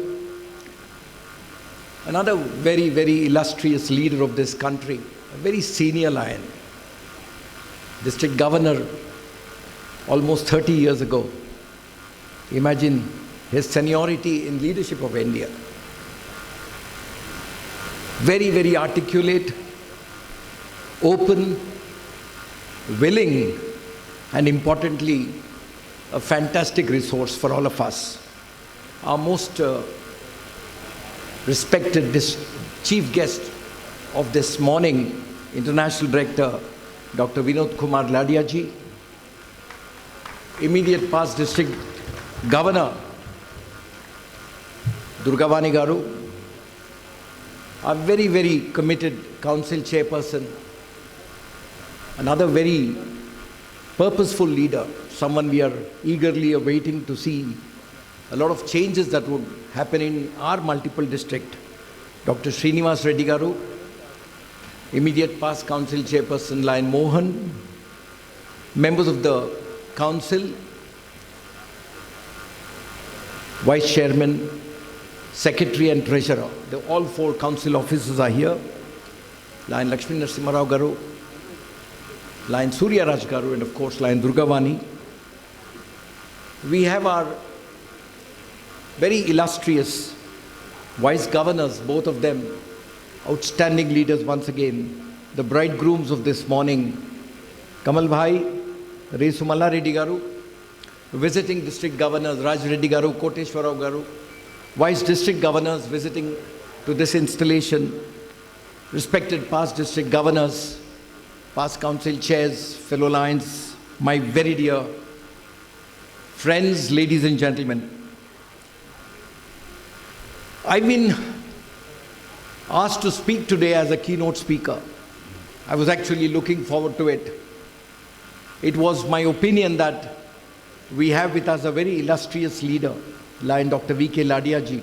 another very, very illustrious leader of this country, a very senior Lion, District Governor almost 30 years ago. Imagine his seniority in leadership of India. Very, very articulate, open, willing, and importantly, a fantastic resource for all of us. Our most respected chief guest of this morning, International Director, Dr. Vinod Kumar Ladia ji, immediate past District Governor, Durgavani Garu, a very, very committed council chairperson, another very purposeful leader, someone we are eagerly awaiting to see a lot of changes that would happen in our multiple district. Dr. Srinivas Reddy Garu, immediate past council chairperson Lion Mohan, members of the council, vice chairman, secretary and treasurer. All four council officers are here. Lion Lakshmi Narasimha Rao Garu, Lion Surya Raj Garu, and of course Lion Durgavani. We have our very illustrious vice governors, both of them outstanding leaders once again, the bridegrooms of this morning, Kamal Bhai, Resumala Reddy Garu, visiting district governors, Raj Reddy Garu, Koteshwar Rao Garu, vice district governors visiting to this installation, respected past district governors, past council chairs, fellow lions, my very dear friends, ladies and gentlemen. I've been asked to speak today as a keynote speaker. I was actually looking forward to it. It was my opinion that we have with us a very illustrious leader, Lion Dr. V.K. Ladia ji,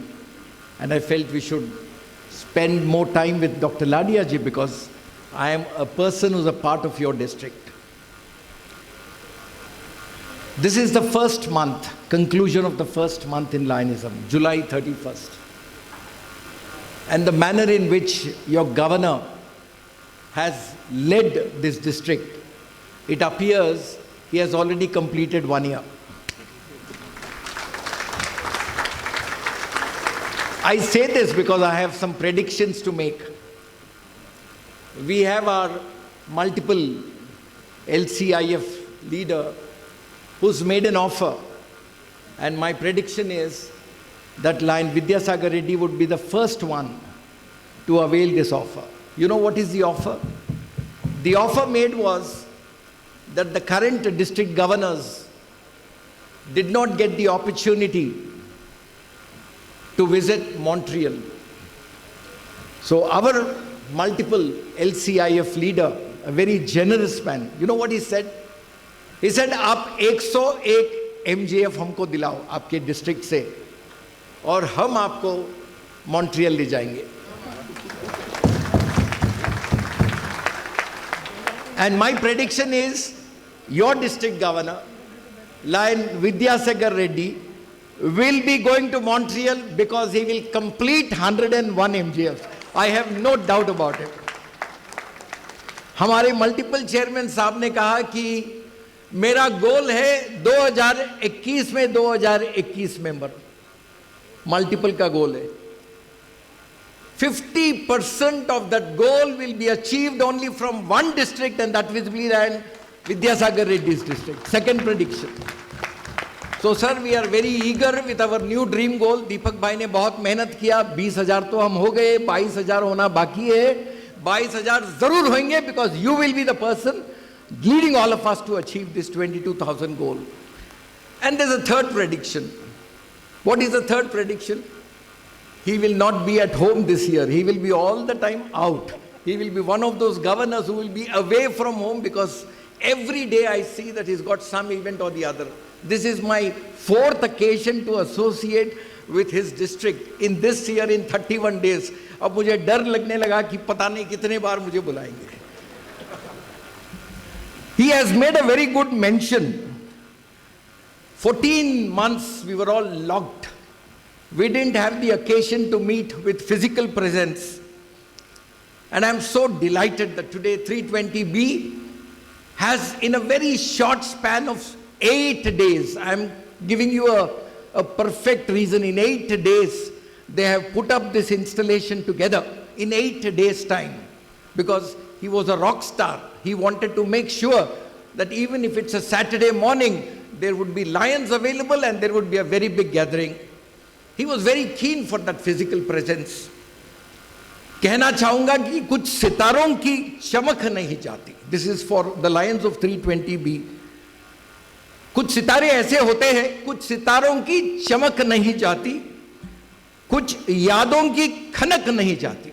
and I felt we should spend more time with Dr. Ladia ji because I am a person who's a part of your district. This is the first month, conclusion of the first month in Lionism, July 31st. And the manner in which your governor has led this district, it appears he has already completed 1 year. I say this because I have some predictions to make. We have our multiple LCIF leader who's made an offer, and my prediction is that Lion Vidyasagar Reddy would be the first one to avail this offer. You know what is the offer? The offer made was that the current district governors did not get the opportunity to visit Montreal. So our multiple LCIF leader, a very generous man, you know what he said? He said, "आप 101 MJF हमको दिलाओ आपके district से, और हम आपको Montreal ले जाएंगे." And my prediction is, your district governor, Lion Vidyasagar Reddy, will be going to Montreal because he will complete 101 MJF. I have no doubt about it. हमारे मल्टीपल चेयरमैन साहब ने कहा कि मेरा गोल है 2021 में 2021 मेंबर, मल्टीपल का गोल है. 50% of that goal will be achieved only from one district, and that will be Vidyasagar Reddy's district. Second prediction. So sir, we are very eager with our new dream goal. दीपक भाई ने बहुत मेहनत किया. 20,000 तो हम हो गए, 22,000 होना बाकी है. 22,000 जरूर होंगे because you will be the person leading all of us to achieve this 22,000 goal. And there's a third prediction. What is the third prediction? He will not be at home this year. He will be all the time out. He will be one of those governors who will be away from home because every day I see that he's got some event or the other. This is my fourth occasion to associate with his district in this year in 31 days. अब मुझे डर लगने लगा कि पता नहीं कितने बार मुझे बुलाएंगे. He has made a very good mention. 14 months we were all locked. We didn't have the occasion to meet with physical presence. And I'm so delighted that today 320B has, in a very short span of 8 days, I'm giving you a perfect reason, in 8 days, they have put up this installation together in 8 days' time. Because he was a rock star. He wanted to make sure that even if it's a Saturday morning, there would be lions available and there would be a very big gathering. He was very keen for that physical presence. कहना चाहूंगा कि कुछ सितारों की चमक नहीं जाती. This is for the Lions of 320B. कुछ सितारे ऐसे होते हैं, कुछ सितारों की चमक नहीं जाती, कुछ यादों की खनक नहीं जाती,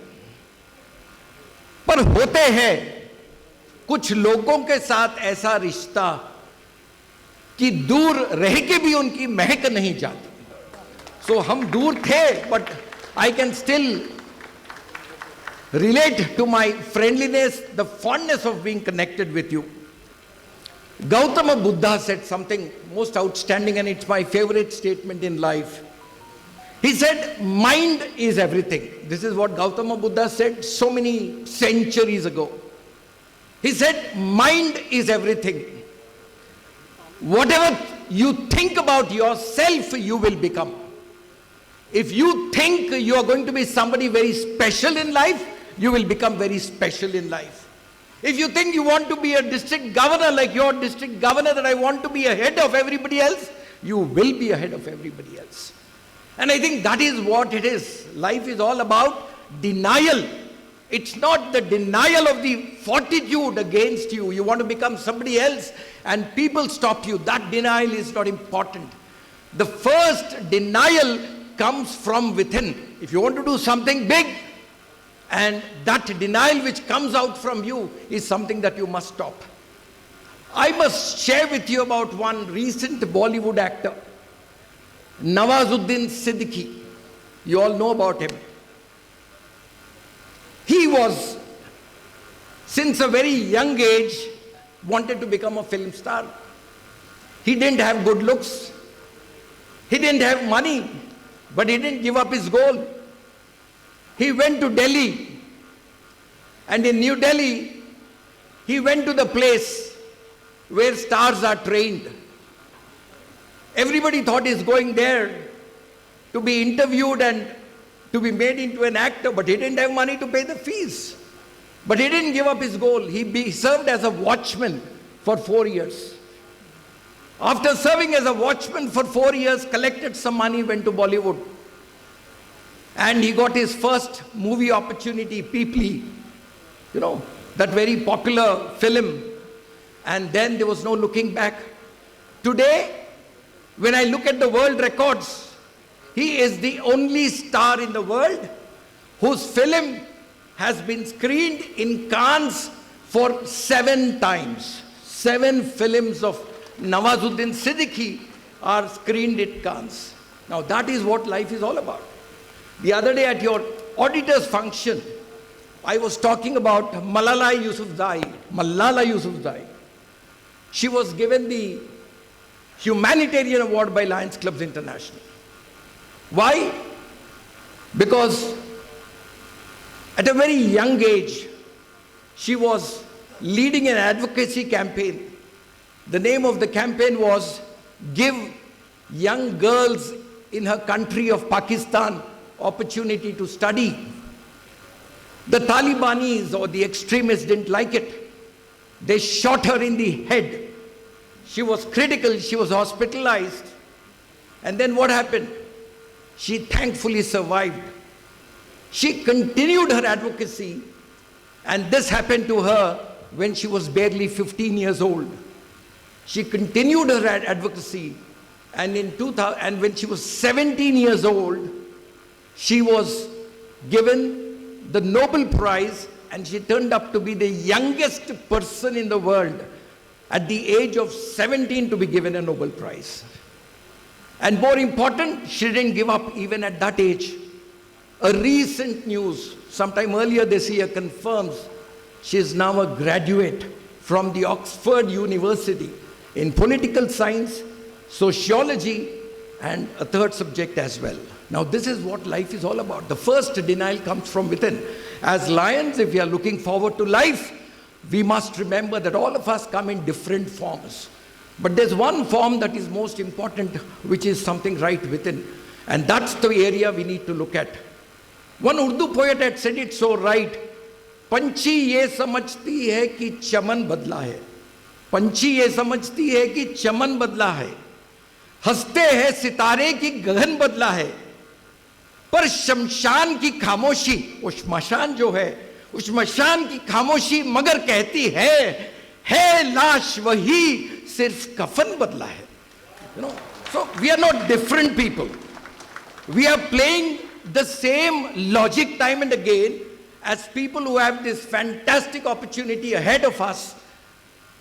पर होते हैं कुछ लोगों के साथ ऐसा रिश्ता कि दूर रह के भी उनकी महक नहीं जाती. सो हम दूर थे, but I can still relate to my friendliness, the fondness of being connected with you. Gautama Buddha said something most outstanding, and it's my favorite statement in life. He said, mind is everything. This is what Gautama Buddha said so many centuries ago. He said, mind is everything. Whatever you think about yourself, you will become. If you think you are going to be somebody very special in life, you will become very special in life. If you think you want to be a district governor like your district governor, that I want to be ahead of everybody else, you will be ahead of everybody else. And I think that is what it is. Life is all about denial. It's not the denial of the fortitude against you. You want to become somebody else and people stop you. That denial is not important. The first denial comes from within. If you want to do something big, and that denial which comes out from you is something that you must stop. I must share with you about one recent Bollywood actor, Nawazuddin Siddiqui. You all know about him. He was, since a very young age, wanted to become a film star. He didn't have good looks. He didn't have money, but he didn't give up his goal. He went to Delhi, and in New Delhi, he went to the place where stars are trained. Everybody thought he's going there to be interviewed and to be made into an actor, but he didn't have money to pay the fees. But he didn't give up his goal. He served as a watchman for 4 years. After serving as a watchman for 4 years, collected some money, went to Bollywood. And he got his first movie opportunity, Peepli, you know, that very popular film. And then there was no looking back. Today, when I look at the world records, he is the only star in the world whose film has been screened in Cannes for 7 times. 7 films of Nawazuddin Siddiqui are screened at Cannes. Now that is what life is all about. The other day at your auditor's function, I was talking about Malala Yousafzai. Malala Yousafzai. She was given the Humanitarian Award by Lions Clubs International. Why? Because at a very young age, she was leading an advocacy campaign. The name of the campaign was Give Young Girls in Her Country of Pakistan Opportunity to Study. The Talibanis or the extremists didn't like it. They shot her in the head. She was critical, she was hospitalized. And then what happened? She thankfully survived. She continued her advocacy, and this happened to her when she was barely 15 years old. She continued her advocacy, and when she was 17 years old, she was given the Nobel Prize, and she turned up to be the youngest person in the world at the age of 17 to be given a Nobel Prize. And more important, she didn't give up even at that age. A recent news, sometime earlier this year, confirms she is now a graduate from the Oxford University in political science, sociology, and a third subject as well. Now this is what life is all about. The first denial comes from within. As Lions, if we are looking forward to life, we must remember that all of us come in different forms. But there's one form that is most important, which is something right within. And that's the area we need to look at. One Urdu poet had said it so right. पंछी ये समझती है कि चमन बदला है, पंछी ये समझती है कि चमन बदला है, हंसते हैं सितारे की गगन बदला है, पर शमशान की खामोशी, वो श्मशान जो है, उस श्मशान की खामोशी मगर कहती है लाश वही, सिर्फ कफन बदला है. You know, so we are not different people. We are playing the same logic time and again as people who have this fantastic opportunity ahead of us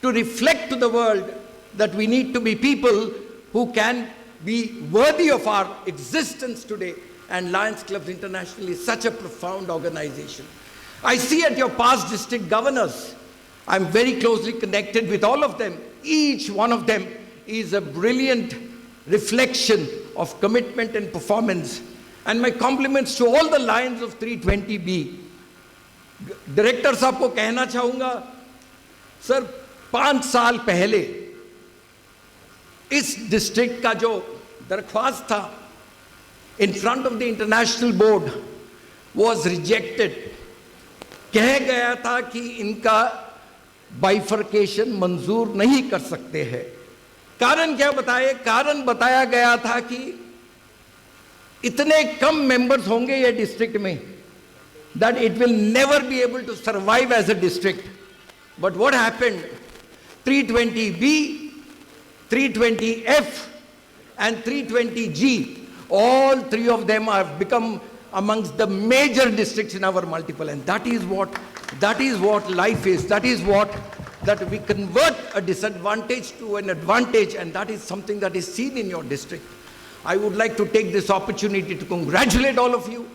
to reflect to the world that we need to be people who can be worthy of our existence today. And Lions Clubs International is such a profound organization. I see at your past district governors, I'm very closely connected with all of them. Each one of them is a brilliant reflection of commitment and performance. And my compliments to all the Lions of 320B. Director साहब को कहना चाहूंगा, sir 5 साल पहले इस district का जो दरख्वास्त था in front of the international board was rejected. कह गया था कि इनका बाइफर्केशन मंजूर नहीं कर सकते हैं. कारण क्या बताए? कारण बताया गया था कि इतने कम मेंबर्स होंगे ये डिस्ट्रिक्ट में that it will never be able to survive as a district. But what happened? 320B, 320F and 320G, all three of them have become amongst the major districts in our multiple, and that is what life is. That we convert a disadvantage to an advantage, and that is something that is seen in your district. I would like to take this opportunity to congratulate all of you.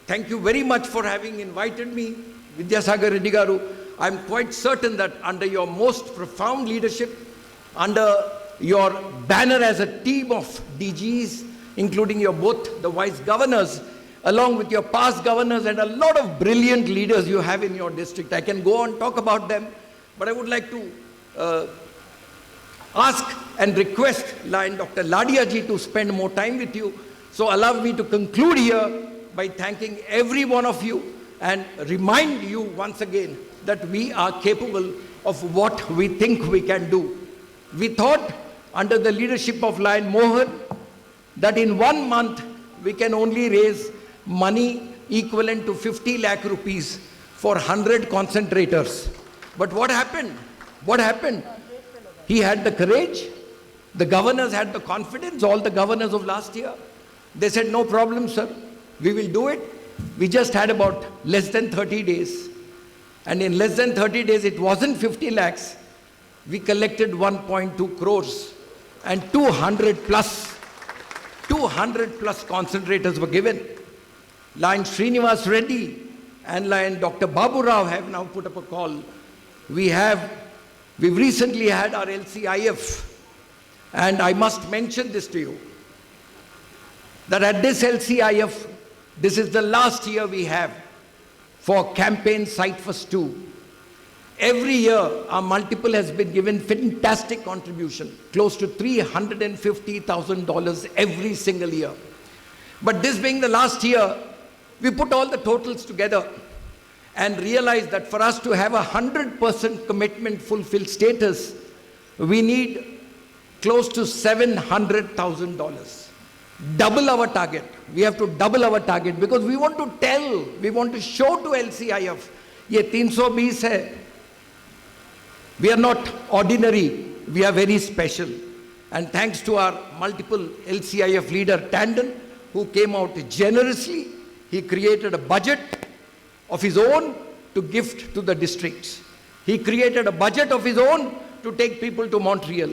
Thank you very much for having invited me, Vidyasagar Reddy Garu. I'm quite certain that under your most profound leadership, under your banner as a team of DGs, including your both the vice governors, along with your past governors and a lot of brilliant leaders you have in your district. I can go on talk about them, but I would like to ask and request Dr. Ladia ji to spend more time with you. So allow me to conclude here by thanking every one of you and remind you once again that we are capable of what we think we can do. We thought under the leadership of Lion Mohan that in 1 month we can only raise money equivalent to 50 lakh rupees for 100 concentrators. But what happened? What happened? He had the courage, the governors had the confidence, all the governors of last year. They said, no problem, sir, we will do it. We just had about less than 30 days. And in less than 30 days, it wasn't 50 lakhs. We collected 1.2 crores and 200 plus concentrators were given. Lion Srinivas Reddy and Lion Dr. Babu Rao have now put up a call. We've recently had our LCIF, and I must mention this to you, that at this LCIF, this is the last year we have for campaign Sight First 2. Every year, our multiple has been given fantastic contribution, close to $350,000 every single year. But this being the last year, we put all the totals together and realized that for us to have 100% commitment fulfilled status, we need close to $700,000. Double our target. We have to double our target because we want to show to LCIF, ye 320 hai. We are not ordinary, we are very special. And thanks to our multiple LCIF leader, Tandon, who came out generously, he created a budget of his own to gift to the districts. He created a budget of his own to take people to Montreal.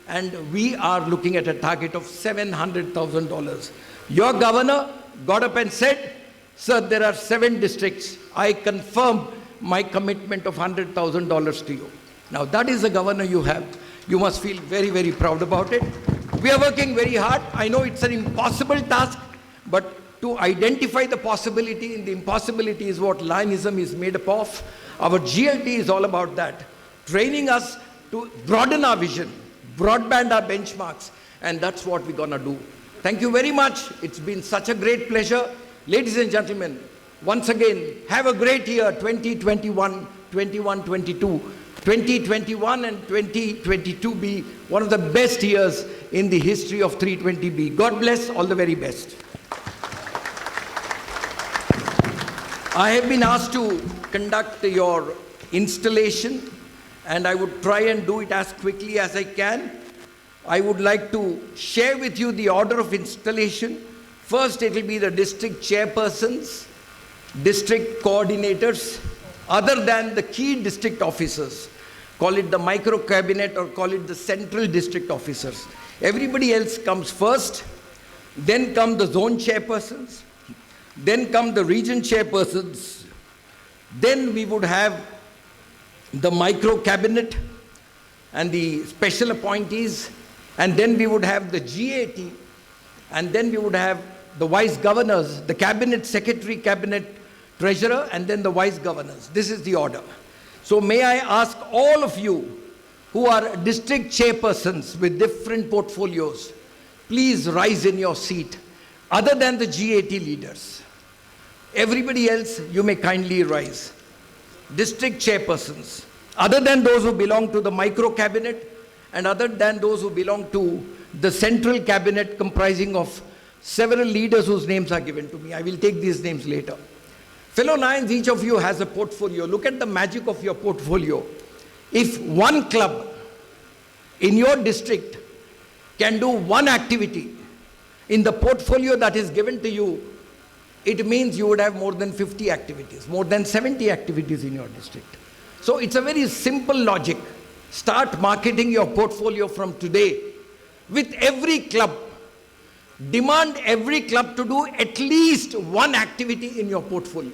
And we are looking at a target of $700,000. Your governor got up and said, sir, there are 7 districts. I confirm my commitment of $100,000 to you. Now that is the governor you have. You must feel very, very proud about it. We are working very hard. I know it's an impossible task, but to identify the possibility in the impossibility is what Lionism is made up of. Our GLT is all about that, training us to broaden our vision, broadband our benchmarks, and that's what we're gonna do. Thank you very much. It's been such a great pleasure. Ladies and gentlemen, Once again, have a great year 2021, 22. 2021 and 2022 be one of the best years in the history of 320B. God bless, all the very best. I have been asked to conduct your installation, and I would try and do it as quickly as I can. I would like to share with you the order of installation. First, it will be the district chairpersons, district coordinators, other than the key district officers. Call it the micro cabinet or call it the central district officers. Everybody else comes first, then come the zone chairpersons, then come the region chairpersons, then we would have the micro cabinet and the special appointees, and then we would have the GAT, and then we would have the vice governors, the cabinet secretary, cabinet treasurer, and then the vice governors. This is the order. So may I ask all of you who are district chairpersons with different portfolios, please rise in your seat, other than the GAT leaders. Everybody else, you may kindly rise. District chairpersons, other than those who belong to the micro cabinet and other than those who belong to the central cabinet comprising of several leaders whose names are given to me. I will take these names later. Fellow Lions, each of you has a portfolio. Look at the magic of your portfolio. If one club in your district can do one activity in the portfolio that is given to you, it means you would have more than 50 activities, more than 70 activities in your district. So it's a very simple logic. Start marketing your portfolio from today. With every club, demand every club to do at least one activity in your portfolio.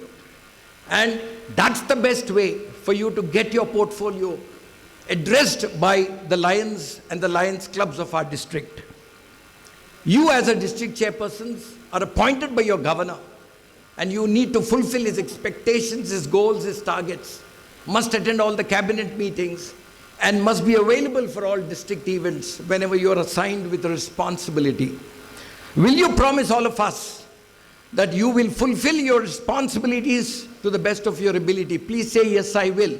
And that's the best way for you to get your portfolio addressed by the Lions and the Lions clubs of our district. You as a district chairpersons are appointed by your governor, and you need to fulfill his expectations, his goals, his targets, must attend all the cabinet meetings, and must be available for all district events whenever you are assigned with a responsibility. Will you promise all of us that you will fulfill your responsibilities to the best of your ability? Please say, yes, I will.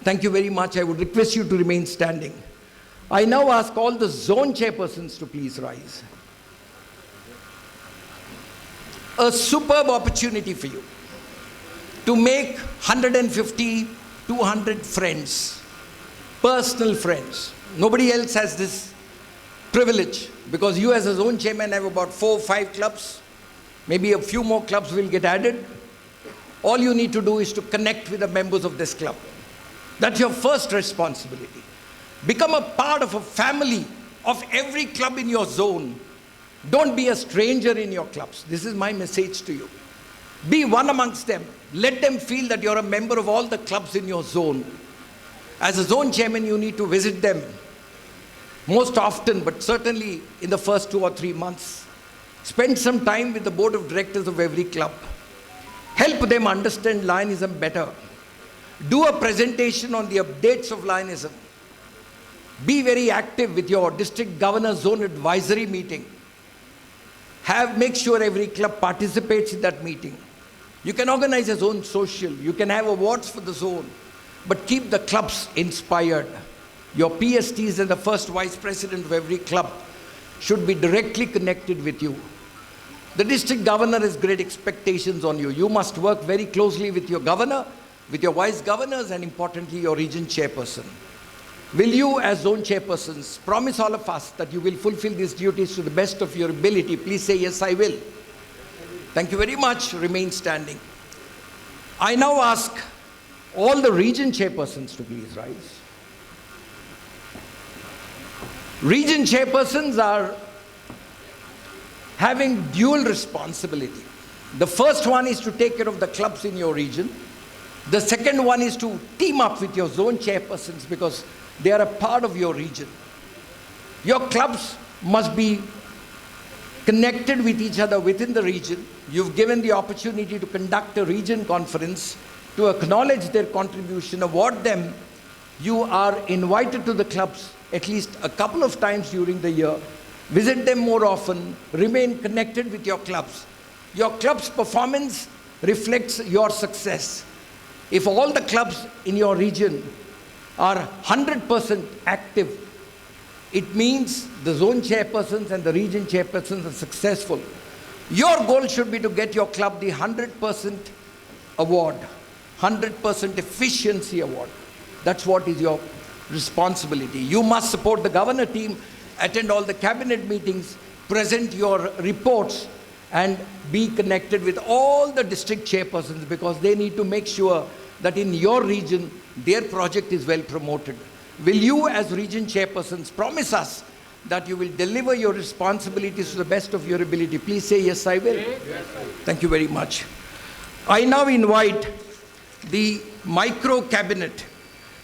Thank you very much. I would request you to remain standing. I now ask all the zone chairpersons to please rise. A superb opportunity for you to make 150, 200 friends, personal friends. Nobody else has this privilege, because you as a zone chairman have about 4 or 5 clubs. Maybe a few more clubs will get added. All you need to do is to connect with the members of this club. That's your first responsibility. Become a part of a family of every club in your zone. Don't be a stranger in your clubs. This is my message to you. Be one amongst them. Let them feel that you're a member of all the clubs in your zone. As a zone chairman, you need to visit them most often, but certainly in the first 2 or 3 months. Spend some time with the board of directors of every club. Help them understand Lionism better. Do a presentation on the updates of Lionism. Be very active with your district governor zone advisory meeting. Make sure every club participates in that meeting. You can organize a zone social. You can have awards for the zone. But keep the clubs inspired. Your PSTs and the first vice president of every club should be directly connected with you. The district governor has great expectations on you. You must work very closely with your governor, with your vice governors, and importantly, your region chairperson. Will you, as zone chairpersons, promise all of us that you will fulfill these duties to the best of your ability? Please say, yes, I will. Thank you very much. Remain standing. I now ask all the region chairpersons to please rise. Region chairpersons are having dual responsibility. The first one is to take care of the clubs in your region. The second one is to team up with your zone chairpersons, because they are a part of your region. Your clubs must be connected with each other within the region. You've given the opportunity to conduct a region conference to acknowledge their contribution, award them. You are invited to the clubs at least a couple of times during the year. Visit them more often. Remain connected with your clubs. Your club's performance reflects your success. If all the clubs in your region are 100% active, it means the zone chairpersons and the region chairpersons are successful. Your goal should be to get your club the 100% award, 100% efficiency award. That's what is your responsibility. You must support the governor team, attend all the cabinet meetings, present your reports, and be connected with all the district chairpersons, because they need to make sure that in your region, their project is well promoted. Will you, as region chairpersons, promise us that you will deliver your responsibilities to the best of your ability? Please say, yes, I will. Yes, thank you very much. I now invite the micro cabinet,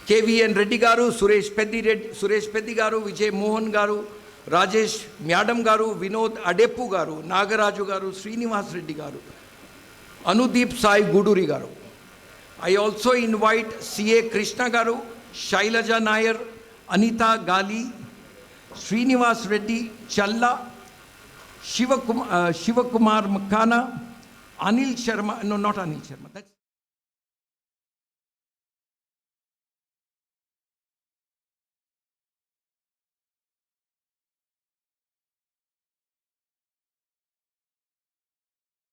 KVN Reddy Garu, Suresh Peddi Garu, Vijay Mohan Garu, Rajesh Myadam Garu, Vinod Adepu Garu, Nagaraju Garu, Srinivas Reddy Garu, Anudeep Sai Guduri Garu. I also invite CA Krishna Garu, Shailaja Nair, Anita Gali, Srinivas Reddy Challa, Shivakumar Makana, Anil Sharma, no, not Anil Sharma.